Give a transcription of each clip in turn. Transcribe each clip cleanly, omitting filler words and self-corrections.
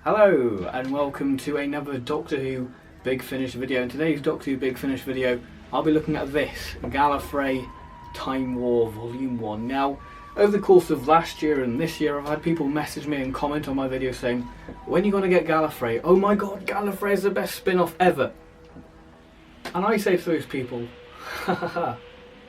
Hello and welcome to another Doctor Who Big Finish video. In today's Doctor Who Big Finish video, I'll be looking at this, Gallifrey Time War Volume 1. Now, over the course of last year and this year, I've had people message me and comment on my video saying, when are you going to get Gallifrey? Oh my god, Gallifrey is the best spin-off ever. And I say to those people, hahaha,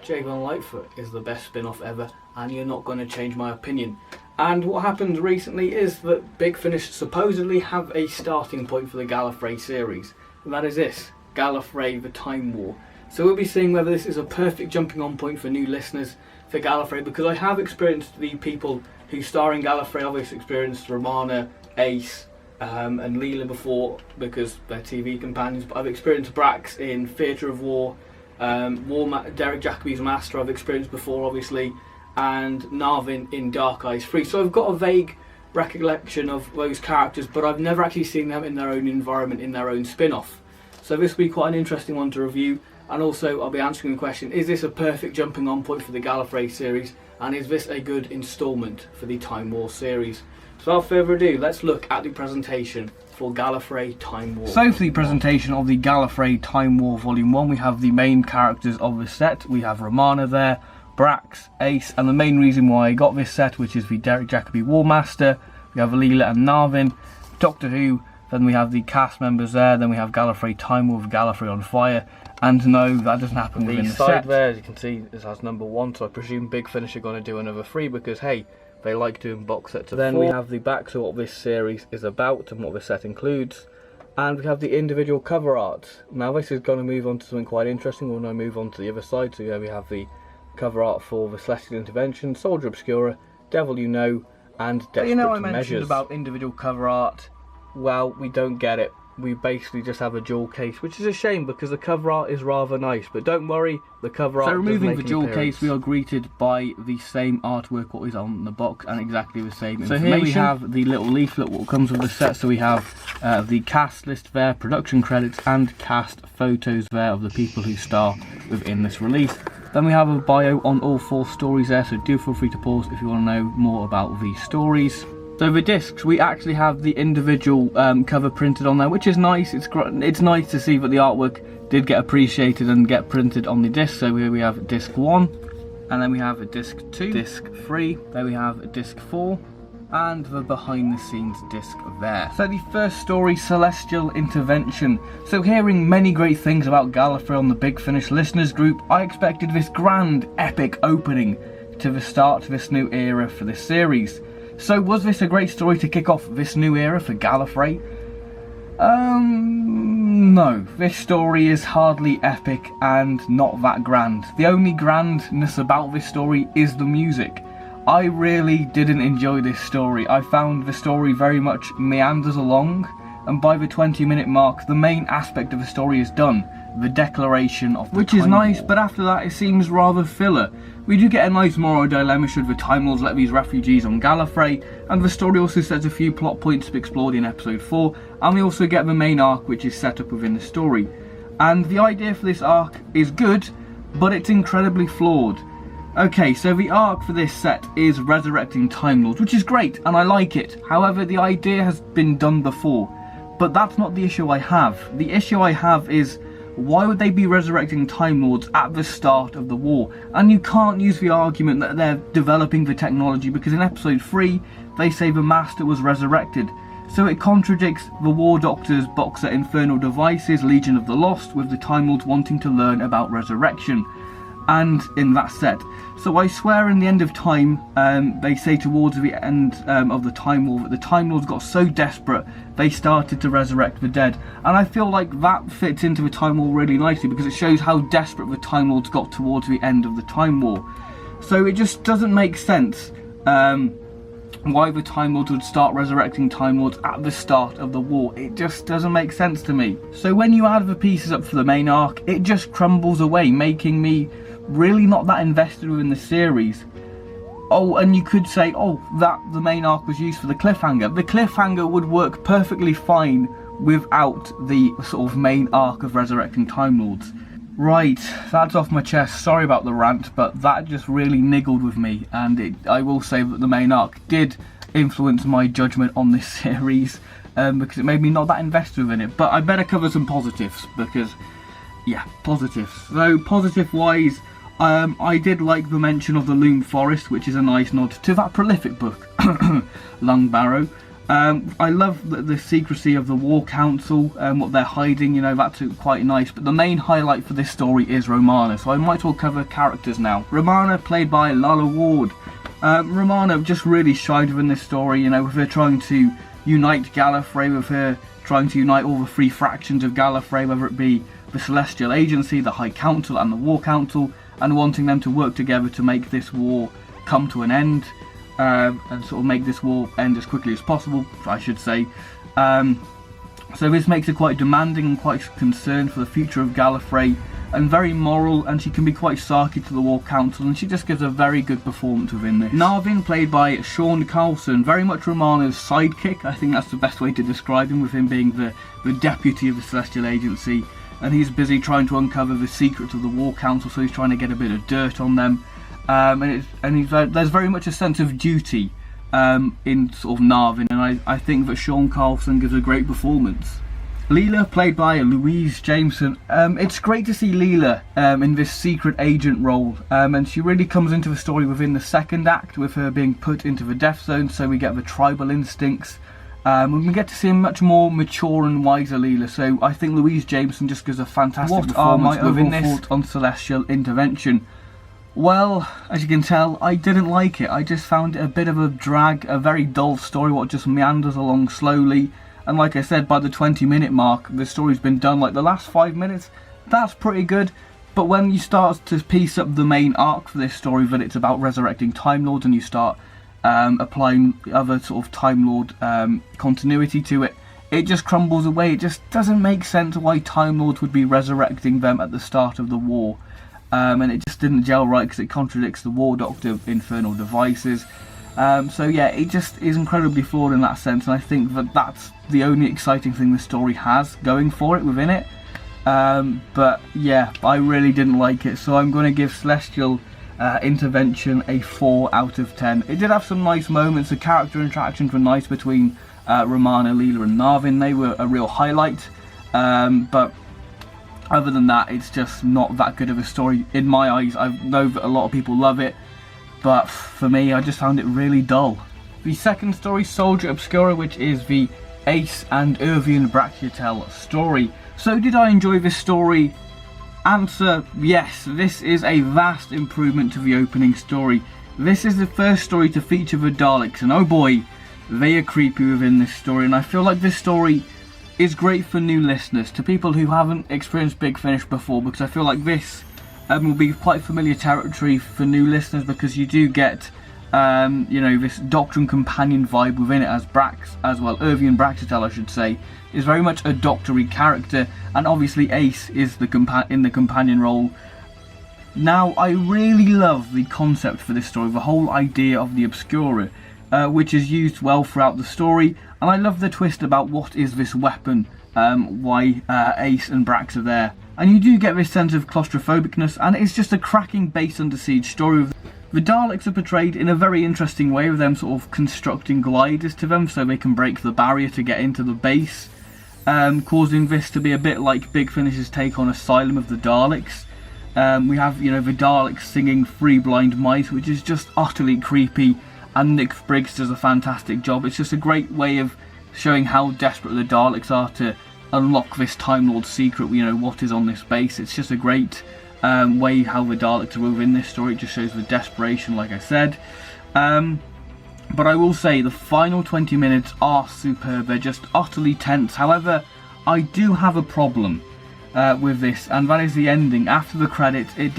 J1 Lightfoot is the best spin-off ever, and you're not going to change my opinion. And what happened recently is that Big Finish supposedly have a starting point for the Gallifrey series, and that is this, Gallifrey the Time War. So we'll be seeing whether this is a perfect jumping on point for new listeners for Gallifrey, because I have experienced the people who star in Gallifrey. I've obviously experienced Romana, Ace, and Leela before because they're TV companions, but I've experienced Brax in Theatre of War, Derek Jacobi's Master I've experienced before obviously, and Narvin in Dark Eyes 3. So I've got a vague recollection of those characters, but I've never actually seen them in their own environment, in their own spin-off. So this will be quite an interesting one to review, and also I'll be answering the question, is this a perfect jumping on point for the Gallifrey series, and is this a good instalment for the Time War series? So without further ado, let's look at the presentation for Gallifrey Time War. So for the presentation of the Gallifrey Time War Volume 1, we have the main characters of the set. We have Romana there, Brax, Ace, and the main reason why I got this set, which is the Derek Jacobi War Master. We have Leela and Narvin, Doctor Who, then we have the cast members there, then we have Gallifrey Time War with Gallifrey on fire, and no, that doesn't happen within the set. The side there, as you can see, this has number 1, so I presume Big Finish are going to do another 3 because, hey, they like doing box sets of 4. Then we have the back to what this series is about and what this set includes, and we have the individual cover art. Now this is going to move on to something quite interesting when I move on to the other side. So here we have the cover art for the Celestial Intervention, Soldier Obscura, Devil You Know, and Desperate Measures. I mentioned about individual cover art. Well, we don't get it. We basically just have a jewel case, which is a shame because the cover art is rather nice. But don't worry, the cover art. So removing the jewel case, we are greeted by the same artwork what is on the box and exactly the same information. So here we have the little leaflet what comes with the set. So we have the cast list there, production credits, and cast photos there of the people who star within this release. Then we have a bio on all 4 stories there, so do feel free to pause if you want to know more about these stories. So the discs, we actually have the individual cover printed on there, which is nice. It's nice to see that the artwork did get appreciated and get printed on the disc. So here we have disc 1, and then we have a disc 2, disc 3, then we have a disc 4, and the behind the scenes disc there. So the first story, Celestial Intervention. So hearing many great things about Gallifrey on the Big Finish listeners group, I expected this grand epic opening to the start to this new era for this series. So was this a great story to kick off this new era for Gallifrey? No. This story is hardly epic and not that grand. The only grandness about this story is the music. I really didn't enjoy this story. I found the story very much meanders along, and by the 20-minute mark, the main aspect of the story is done. The declaration of the which is nice, but after that it seems rather filler. We do get a nice moral dilemma should the Time Lords let these refugees on Gallifrey, and the story also sets a few plot points to be explored in episode 4, and we also get the main arc which is set up within the story. And the idea for this arc is good, but it's incredibly flawed. Okay, so the arc for this set is resurrecting Time Lords, which is great, and I like it. However, the idea has been done before, but that's not the issue I have. The issue I have is, why would they be resurrecting Time Lords at the start of the war? And you can't use the argument that they're developing the technology, because in episode 3 they say the Master was resurrected. So it contradicts the War Doctor's box set Infernal Devices, Legion of the Lost, with the Time Lords wanting to learn about resurrection. And in that set. So I swear in the end of time, they say towards the end of the Time War that the Time Lords got so desperate they started to resurrect the dead. And I feel like that fits into the Time War really nicely because it shows how desperate the Time Lords got towards the end of the Time War. So it just doesn't make sense why the Time Lords would start resurrecting Time Lords at the start of the war. It just doesn't make sense to me. So when you add the pieces up for the main arc, it just crumbles away, making me really not that invested within the series. Oh, and you could say, oh, that the main arc was used for the cliffhanger. The cliffhanger would work perfectly fine without the sort of main arc of resurrecting Time Lords. Right, that's off my chest. Sorry about the rant, but that just really niggled with me, and I will say that the main arc did influenced my judgment on this series, because it made me not that invested in it. But I better cover some positives, because, yeah, positives. So, positive-wise, I did like the mention of the Loom Forest, which is a nice nod to that prolific book, Lung Barrow. I love the secrecy of the War Council, what they're hiding, you know, that's quite nice. But the main highlight for this story is Romana, so I might as well cover characters now. Romana, played by Lalla Ward. Romana just really shined within this story, you know, with her trying to unite Gallifrey, with her trying to unite all the three fractions of Gallifrey, whether it be the Celestial Agency, the High Council and the War Council, and wanting them to work together to make this war come to an end. And sort of make this war end as quickly as possible, I should say. So this makes her quite demanding and quite concerned for the future of Gallifrey, and very moral, and she can be quite sarky to the War Council, and she just gives a very good performance within this. Narvin, played by Sean Carlson, very much Romana's sidekick. I think that's the best way to describe him, with him being the deputy of the Celestial Agency, and he's busy trying to uncover the secrets of the War Council, so he's trying to get a bit of dirt on them. There's very much a sense of duty in sort of Narvin, and I think that Sean Carlson gives a great performance. Leela, played by Louise Jameson. It's great to see Leela in this secret agent role, and she really comes into the story within the second act, with her being put into the Death Zone, so we get the tribal instincts. And we get to see a much more mature and wiser Leela, so I think Louise Jameson just gives a fantastic performance within this. What are my overall thoughts on Celestial intervention? Well, as you can tell, I didn't like it. I just found it a bit of a drag, a very dull story, what just meanders along slowly. And like I said, by the 20-minute mark, the story's been done. Like the last 5 minutes, that's pretty good. But when you start to piece up the main arc for this story, that it's about resurrecting Time Lords, and you start applying other sort of Time Lord continuity to it, it just crumbles away. It just doesn't make sense why Time Lords would be resurrecting them at the start of the war. And it just didn't gel right, because it contradicts the War Doctor Infernal Devices. So yeah, it just is incredibly flawed in that sense, and I think that that's the only exciting thing the story has going for it within it. But yeah, I really didn't like it, so I'm going to give Celestial Intervention a 4 out of 10. It did have some nice moments. The character interactions were nice between Romana, Leela and Narvin. They were a real highlight, but other than that, it's just not that good of a story in my eyes. I know that a lot of people love it, but for me, I just found it really dull. The second story, Soldier Obscura, which is the Ace and Irvian Bracciatel story. So did I enjoy this story? Answer, yes. This is a vast improvement to the opening story. This is the first story to feature the Daleks, and oh boy, they are creepy within this story, and I feel like this story is great for new listeners, to people who haven't experienced Big Finish before, because I feel like this will be quite familiar territory for new listeners, because you do get you know, this Doctor and Companion vibe within it, as Irvian Bracciatel, I should say, is very much a doctor-y character, and obviously Ace is in the companion role. Now, I really love the concept for this story, the whole idea of the Obscura, which is used well throughout the story, and I love the twist about what is this weapon, why Ace and Brax are there. And you do get this sense of claustrophobicness, and it's just a cracking base under siege story. The Daleks are portrayed in a very interesting way, with them sort of constructing gliders to them so they can break the barrier to get into the base, causing this to be a bit like Big Finish's take on Asylum of the Daleks. We have, you know, the Daleks singing Three Blind Mice, which is just utterly creepy, and Nick Briggs does a fantastic job. It's just a great way of showing how desperate the Daleks are to unlock this Time Lord secret, you know, what is on this base. It's just a great way how the Daleks are within this story. It just shows the desperation, like I said. But I will say the final 20 minutes are superb. They're just utterly tense. However, I do have a problem with this, and that is the ending. After the credits, it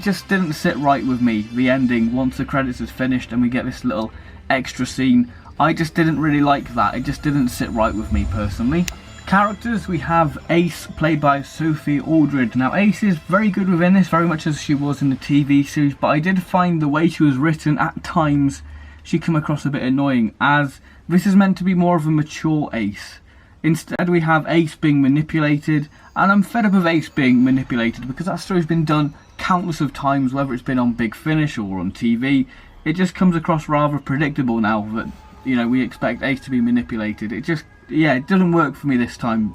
just didn't sit right with me, the ending, once the credits is finished and we get this little extra scene. I just didn't really like that. It just didn't sit right with me personally. Characters, we have Ace, played by Sophie Aldred. Now Ace is very good within this, very much as she was in the TV series, but I did find the way she was written at times, she came across a bit annoying, as this is meant to be more of a mature Ace. Instead we have Ace being manipulated, and I'm fed up of Ace being manipulated, because that story's been done countless of times, whether it's been on Big Finish or on TV. It just comes across rather predictable now that you know, we expect Ace to be manipulated. It just, yeah, it doesn't work for me this time.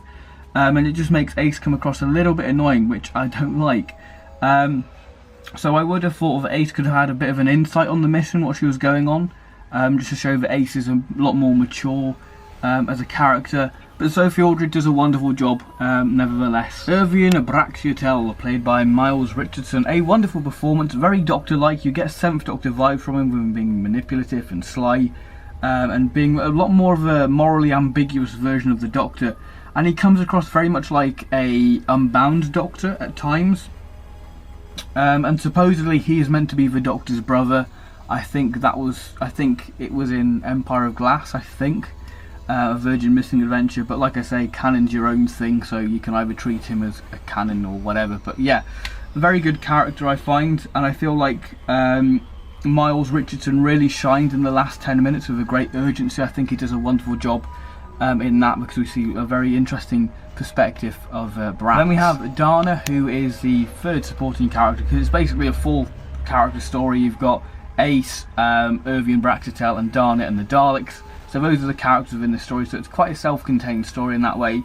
And it just makes Ace come across a little bit annoying, which I don't like. So I would have thought that Ace could have had a bit of an insight on the mission, what she was going on, just to show that Ace is a lot more mature as a character. But Sophie Aldred does a wonderful job, nevertheless. Irvian Abraxiotel, played by Miles Richardson, a wonderful performance, very Doctor-like. You get 7th Doctor vibe from him, with him being manipulative and sly, and being a lot more of a morally ambiguous version of the Doctor. And he comes across very much like a Unbound Doctor at times. And supposedly he is meant to be the Doctor's brother. I think it was in Empire of Glass, a Virgin Missing Adventure, but like I say, canon's your own thing, so you can either treat him as a canon or whatever. But yeah, a very good character I find, and I feel like Miles Richardson really shined in the last 10 minutes with a great urgency. I think he does a wonderful job in that, because we see a very interesting perspective of Brax. Then we have Dana, who is the 3rd supporting character, because it's basically a 4-character story. You've got Ace, Irvian Braxatel, and Dana and the Daleks. So those are the characters within the story, so it's quite a self-contained story in that way.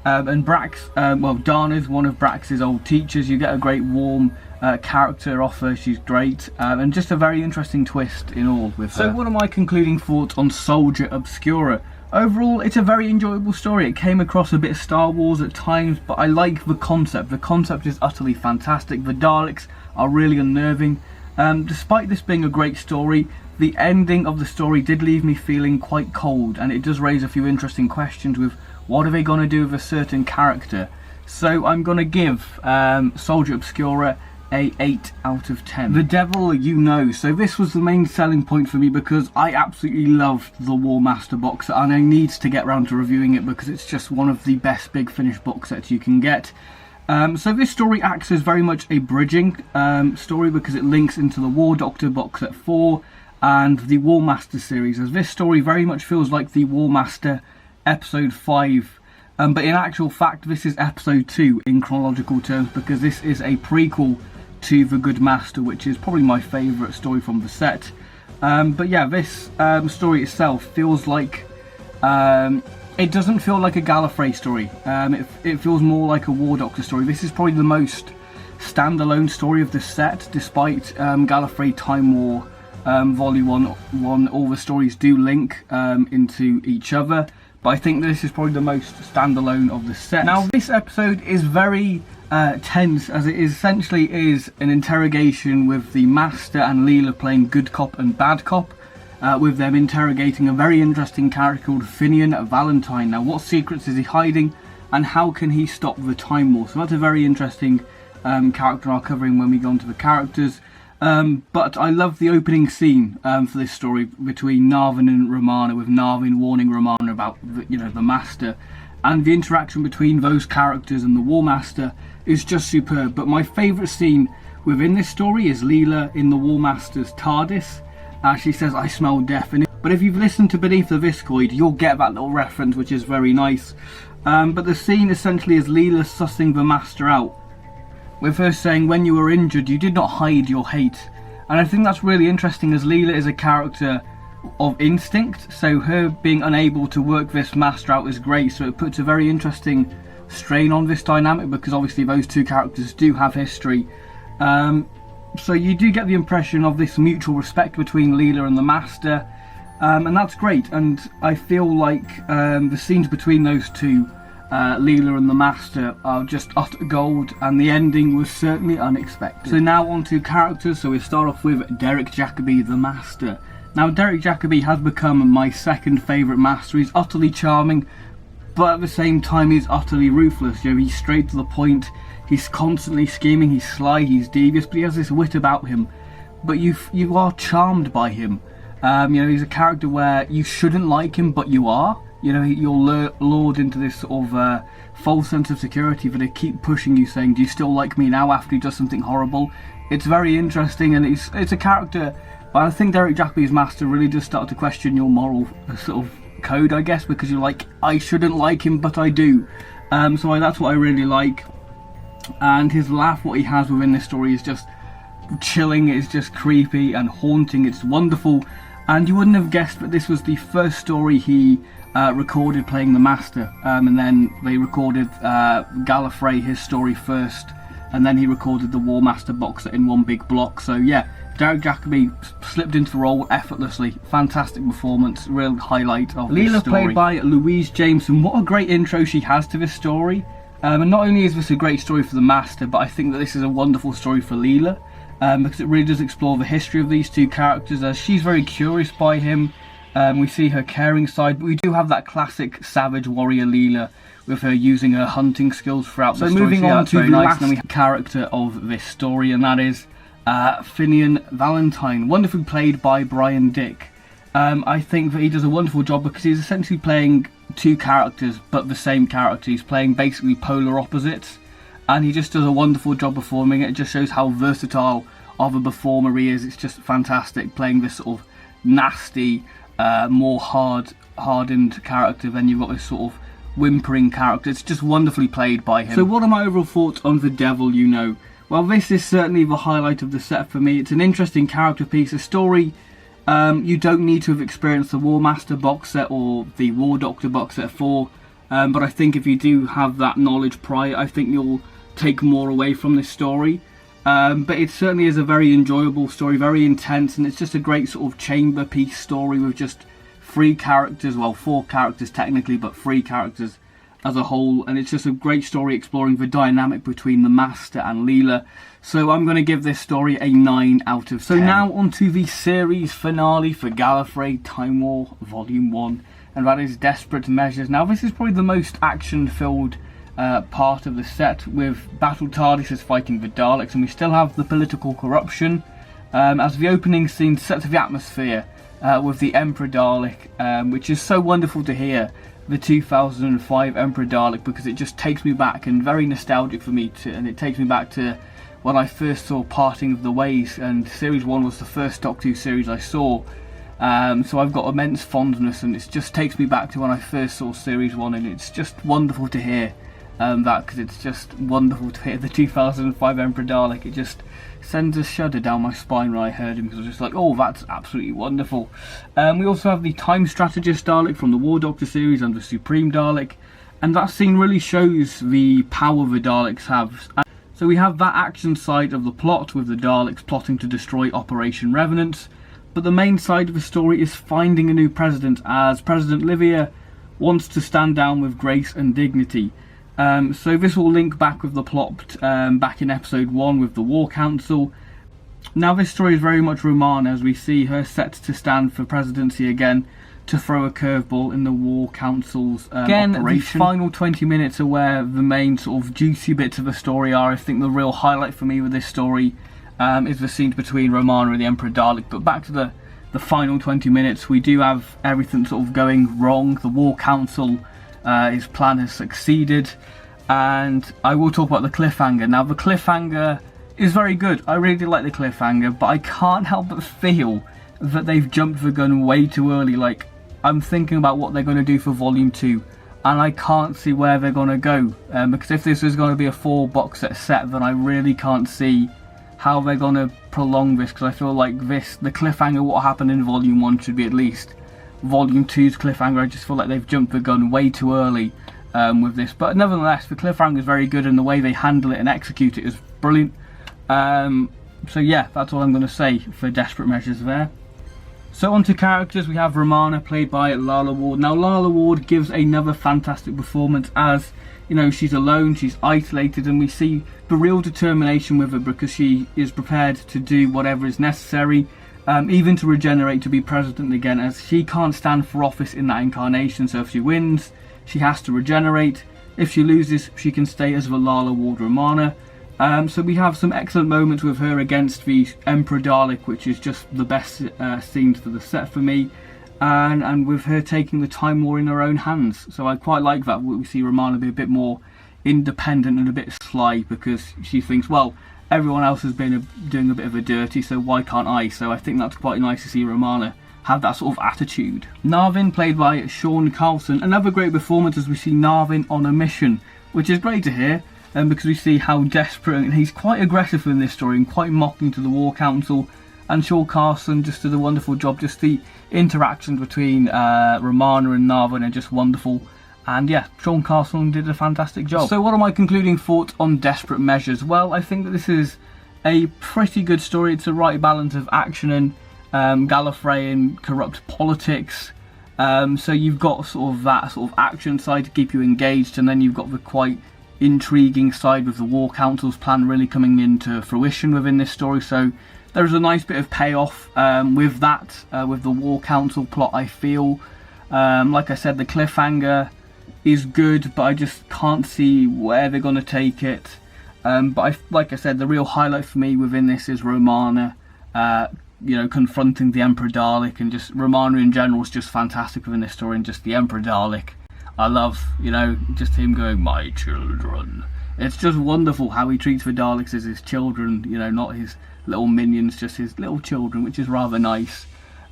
And Brax, well, Dana's one of Brax's old teachers. You get a great warm character off her, she's great, and just a very interesting twist in all with her. So what are my concluding thoughts on Soldier Obscura? Overall, it's a very enjoyable story. It came across a bit Star Wars at times, but I like the concept. The concept is utterly fantastic. The Daleks are really unnerving. Despite this being a great story, the ending of the story did leave me feeling quite cold, and it does raise a few interesting questions with what are they going to do with a certain character. So I'm going to give Soldier Obscura a 8 out of 10. The Devil You Know. So this was the main selling point for me, because I absolutely loved the War Master box set, and I need to get around to reviewing it because it's just one of the best Big Finish box sets you can get. So this story acts as very much a bridging story, because it links into the War Doctor box set 4 and the War Master series, as this story very much feels like the War Master episode 5, but in actual fact this is episode 2 in chronological terms, because this is a prequel to The Good Master, which is probably my favourite story from the set. But yeah, this story itself feels like it doesn't feel like a Gallifrey story. It feels more like a War Doctor story. This is probably the most standalone story of the set, despite Gallifrey Time War Volume 1. All the stories do link into each other, but I think this is probably the most standalone of the set. Now this episode is very tense, as it essentially is an interrogation with the Master and Leela playing good cop and bad cop, with them interrogating a very interesting character called Finian Valentine. Now what secrets is he hiding, and how can he stop the Time War? So that's a very interesting character I'll covering when we go on to the characters. But I love the opening scene for this story between Narvin and Romana, with Narvin warning Romana about the Master, and the interaction between those characters and the War Master is just superb. But my favourite scene within this story is Leela in the War Master's TARDIS. She says, "I smell death," but if you've listened to Beneath the Viscoid, you'll get that little reference, which is very nice. But the scene essentially is Leela sussing the Master out, with her saying, "When you were injured, you did not hide your hate." And I think that's really interesting, as Leela is a character of instinct, so her being unable to work this Master out is great. So it puts a very interesting strain on this dynamic, because obviously those two characters do have history. So you do get the impression of this mutual respect between Leela and the Master, and that's great. And I feel like the scenes between those two, Leela and the Master, are just utter gold, and the ending was certainly unexpected. So now on to characters. So we start off with Derek Jacobi, the Master. Now Derek Jacobi has become my second favourite Master. He's utterly charming, but at the same time he's utterly ruthless. He's straight to the point, he's constantly scheming, he's sly, he's devious, but he has this wit about him. But you are charmed by him. He's a character where you shouldn't like him, but you are. You're lured into this sort of false sense of security, that they keep pushing you, saying, "Do you still like me now after he does something horrible?" It's very interesting, and it's a character. But I think Derek Jacobi's Master really does start to question your moral sort of code, I guess, because you're like, I shouldn't like him, but I do. So that's what I really like. And his laugh, what he has within this story, is just chilling. It's just creepy and haunting. It's wonderful. And you wouldn't have guessed that this was the first story he recorded playing the Master, and then they recorded Gallifrey, his story first, and then he recorded the War Master box set in one big block. So yeah, Derek Jacobi slipped into the role effortlessly. Fantastic performance, real highlight of this story. Leela, played by Louise Jameson. What a great intro she has to this story. And not only is this a great story for the Master, but I think that this is a wonderful story for Leela, because it really does explore the history of these two characters, as she's very curious by him. We see her caring side, but we do have that classic savage warrior Leela, with her using her hunting skills throughout the story. So moving on to the last character of this story, and that is Finian Valentine, wonderfully played by Brian Dick. I think that he does a wonderful job because he's essentially playing two characters, but the same character. He's playing basically polar opposites, and he just does a wonderful job performing it. It just shows how versatile of a performer he is. It's just fantastic, playing this sort of nasty, more hardened character. Then you've got this sort of whimpering character. It's just wonderfully played by him. So what are my overall thoughts on The Devil You Know? Well, this is certainly the highlight of the set for me. It's an interesting character piece, a story you don't need to have experienced the War Master box set or the War Doctor box set for, but I think if you do have that knowledge prior, I think you'll take more away from this story. But it certainly is a very enjoyable story, very intense, and it's just a great sort of chamber piece story with just 3 characters, well 4 characters technically, but 3 characters as a whole, and it's just a great story exploring the dynamic between the Master and Leela. So I'm going to give this story a 9 out of 10. So now on to the series finale for Gallifrey Time War Volume 1, and that is Desperate Measures. Now this is probably the most action-filled part of the set, with Battle TARDIS fighting the Daleks, and we still have the political corruption, as the opening scene sets the atmosphere with the Emperor Dalek, which is so wonderful to hear, the 2005 Emperor Dalek, because it just takes me back, and very nostalgic for me too, and it takes me back to when I first saw Parting of the Ways, and Series 1 was the first Doctor Who series I saw, so I've got immense fondness, and it just takes me back to when I first saw Series 1, and it's just wonderful to hear that, because it's just wonderful to hear the 2005 Emperor Dalek. It just sends a shudder down my spine when I heard him, because I was just like, oh, that's absolutely wonderful. We also have the Time Strategist Dalek from the War Doctor series and the Supreme Dalek, and that scene really shows the power the Daleks have. So we have that action side of the plot, with the Daleks plotting to destroy Operation Revenant, but the main side of the story is finding a new president, as President Livia wants to stand down with grace and dignity. So this will link back with the plot back in episode 1 with the War Council. Now this story is very much Romana, as we see her set to stand for presidency again, to throw a curveball in the War Council's operation. The final 20 minutes are where the main sort of juicy bits of the story are. I think the real highlight for me with this story is the scene between Romana and the Emperor Dalek. But back to the final 20 minutes, we do have everything sort of going wrong. The War Council, his plan has succeeded, and I will talk about the cliffhanger. Now the cliffhanger is very good. I really like the cliffhanger, but I can't help but feel that they've jumped the gun way too early. Like, I'm thinking about what they're going to do for Volume 2, and I can't see where they're going to go, because if this is going to be a 4 box set, then I really can't see how they're going to prolong this, because I feel like the cliffhanger, what happened in Volume 1, should be at least Volume 2's cliffhanger. I just feel like they've jumped the gun way too early with this, but nevertheless the cliffhanger is very good, and the way they handle it and execute it is brilliant. So yeah, that's all I'm going to say for Desperate Measures there. So on to characters, we have Romana, played by Lala Ward. Now Lala Ward gives another fantastic performance, as you know, she's alone, she's isolated, and we see the real determination with her, because she is prepared to do whatever is necessary, even to regenerate, to be president again, as she can't stand for office in that incarnation. So if she wins, she has to regenerate. If she loses, she can stay as the Lala Ward Romana. So we have some excellent moments with her against the Emperor Dalek, which is just the best scenes for the set for me, and with her taking the Time War in her own hands. So I quite like that. We see Romana be a bit more independent and a bit sly, because she thinks, well, everyone else has been doing a bit of a dirty, so why can't I? So I think that's quite nice to see Romana have that sort of attitude. Narvin, played by Sean Carlson, another great performance, as we see Narvin on a mission, which is great to hear, because we see how desperate, and he's quite aggressive in this story and quite mocking to the War Council, and Sean Carson just did a wonderful job. Just the interactions between Romana and Narvin are just wonderful. And yeah, Sean Carson did a fantastic job. So what are my concluding thoughts on Desperate Measures? Well, I think that this is a pretty good story. It's a right balance of action and Gallifreyan corrupt politics. So you've got sort of that sort of action side to keep you engaged, and then you've got the quite intriguing side with the War Council's plan really coming into fruition within this story. So there's a nice bit of payoff with that, with the War Council plot, I feel. Like I said, the cliffhanger is good, but I just can't see where they're going to take it. But like I said, the real highlight for me within this is Romana, confronting the Emperor Dalek, and just Romana in general is just fantastic within this story, and just the Emperor Dalek. I love, just him going, "My children." It's just wonderful how he treats the Daleks as his children, not his little minions, just his little children, which is rather nice.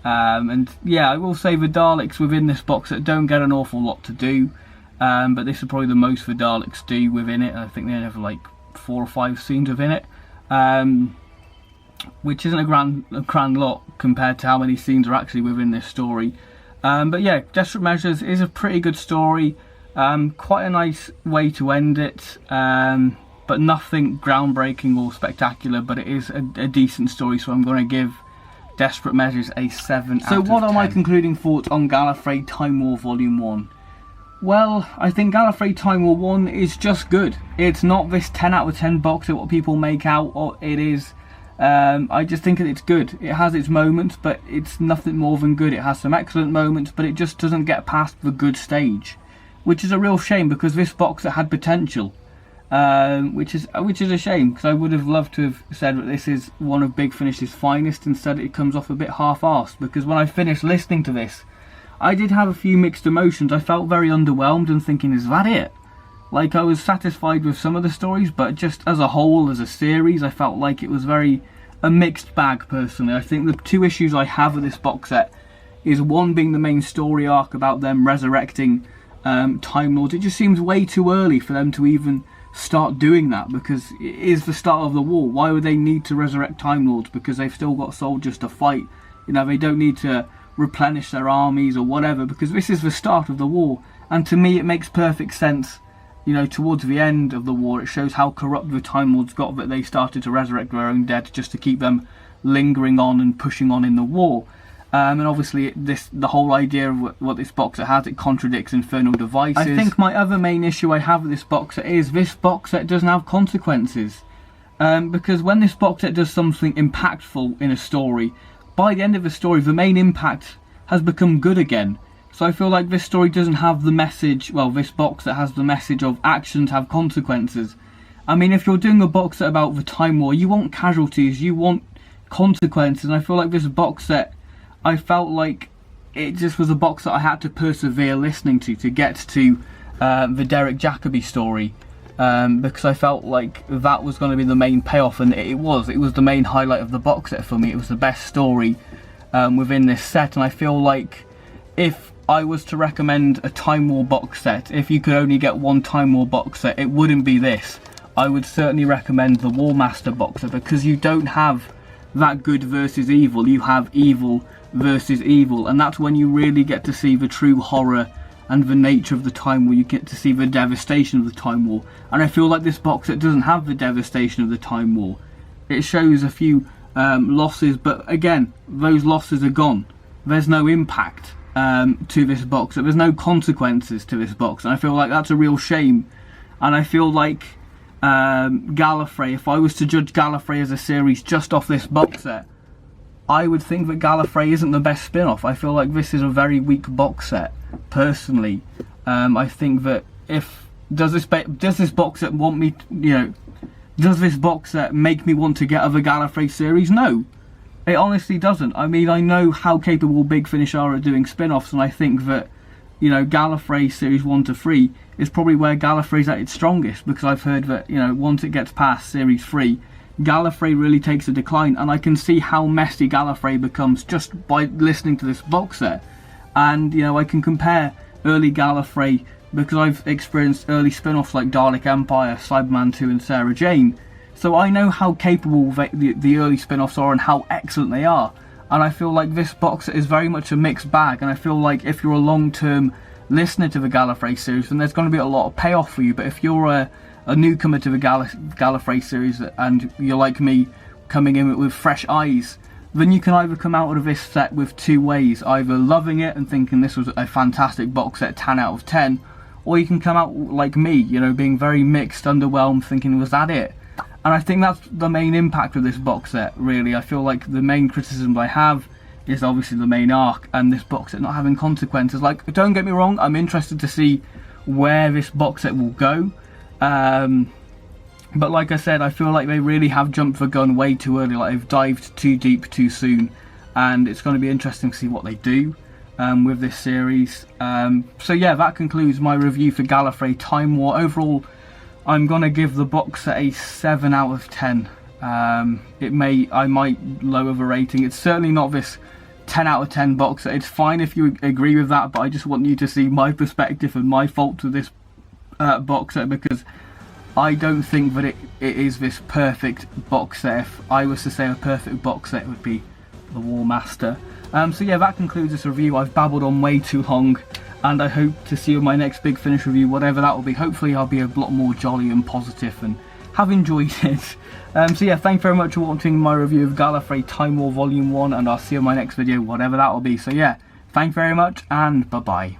And yeah, I will say the Daleks within this box set don't get an awful lot to do, but this is probably the most the Daleks do within it. I think they have like 4 or 5 scenes within it, which isn't a grand lot compared to how many scenes are actually within this story. But yeah, Desperate Measures is a pretty good story, quite a nice way to end it, but nothing groundbreaking or spectacular, but it is a decent story, so I'm going to give Desperate Measures a 7 out of 10. So what are my concluding thoughts on Gallifrey Time War Volume 1? Well, I think Gallifrey Time War 1 is just good. It's not this 10 out of 10 box set what people make out, or it is. I just think that it's good. It has its moments, but it's nothing more than good. It has some excellent moments, but it just doesn't get past the good stage, which is a real shame, because this box set had potential, which is a shame, because I would have loved to have said that this is one of Big Finish's finest. Instead, it comes off a bit half-arsed, because when I finished listening to this, I did have a few mixed emotions. I felt very underwhelmed and thinking, is that it? Like, I was satisfied with some of the stories, but just as a whole, as a series, I felt like it was very a mixed bag, personally. I think the 2 issues I have with this box set is one being the main story arc about them resurrecting Time Lords. It just seems way too early for them to even start doing that, because it is the start of the war. Why would they need to resurrect Time Lords? Because they've still got soldiers to fight. They don't need to replenish their armies or whatever, because this is the start of the war. And to me, it makes perfect sense. Towards the end of the war, it shows how corrupt the Time Lords got, that they started to resurrect their own dead just to keep them lingering on and pushing on in the war. And obviously, the whole idea of what this box set has, it contradicts Infernal Devices. I think my other main issue I have with this box set is this box set doesn't have consequences. Because when this box set does something impactful in a story, by the end of the story, the main impact has become good again. So I feel like this story doesn't have the message, well, this box set has the message of actions have consequences. I mean, if you're doing a box set about the Time War, you want casualties, you want consequences, and I feel like this box set, I felt like it just was a box that I had to persevere listening to get to the Derek Jacobi story, because I felt like that was going to be the main payoff, and it was the main highlight of the box set for me. It was the best story within this set, and I feel like if I was to recommend a Time War box set, if you could only get one Time War box set, it wouldn't be this. I would certainly recommend the War Master box set, because you don't have that good versus evil, you have evil versus evil, and that's when you really get to see the true horror and the nature of the Time War. You get to see the devastation of the Time War, and I feel like this box set doesn't have the devastation of the Time War. It shows a few losses, but again, those losses are gone. There's no impact to this box, so there's no consequences to this box, and I feel like that's a real shame. And I feel like Gallifrey, if I was to judge Gallifrey as a series just off this box set, I would think that Gallifrey isn't the best spin-off. I feel like this is a very weak box set, personally. I think that does this box set want me, does this box set make me want to get other Gallifrey series? No. It honestly doesn't. I mean, I know how capable Big Finish are at doing spin-offs, and I think that, Gallifrey Series 1 to 3 is probably where Gallifrey's at its strongest, because I've heard that, once it gets past Series 3, Gallifrey really takes a decline, and I can see how messy Gallifrey becomes just by listening to this box set. And, I can compare early Gallifrey, because I've experienced early spin-offs like Dalek Empire, Cyberman 2 and Sarah Jane, So I know how capable the early spin-offs are and how excellent they are. And I feel like this box set is very much a mixed bag. And I feel like if you're a long-term listener to the Gallifrey series, then there's going to be a lot of payoff for you. But if you're a newcomer to the Gallifrey series and you're like me, coming in with fresh eyes, then you can either come out of this set with two ways, either loving it and thinking this was a fantastic box set, 10 out of 10, or you can come out like me, you know, being very mixed, underwhelmed, thinking, was that it? And I think that's the main impact of this box set, really. I feel like the main criticism I have is obviously the main arc and this box set not having consequences. Like, don't get me wrong, I'm interested to see where this box set will go. But like I said, I feel like they really have jumped the gun way too early. Like, they've dived too deep too soon, and it's going to be interesting to see what they do with this series. So yeah, that concludes my review for Gallifrey Time War. Overall, I'm going to give the box set a 7 out of 10. I might lower the rating. It's certainly not this 10 out of 10 box set. It's fine if you agree with that, but I just want you to see my perspective and my faults with this box set, because I don't think that it is this perfect box set. If I was to say a perfect box set, it would be the War Master. So yeah, that concludes this review. I've babbled on way too long, and I hope to see you in my next Big Finish review, whatever that will be. Hopefully I'll be a lot more jolly and positive and have enjoyed it. So yeah, thank you very much for watching my review of Gallifrey Time War Volume 1, and I'll see you in my next video, whatever that will be. So yeah, thank you very much, and bye-bye.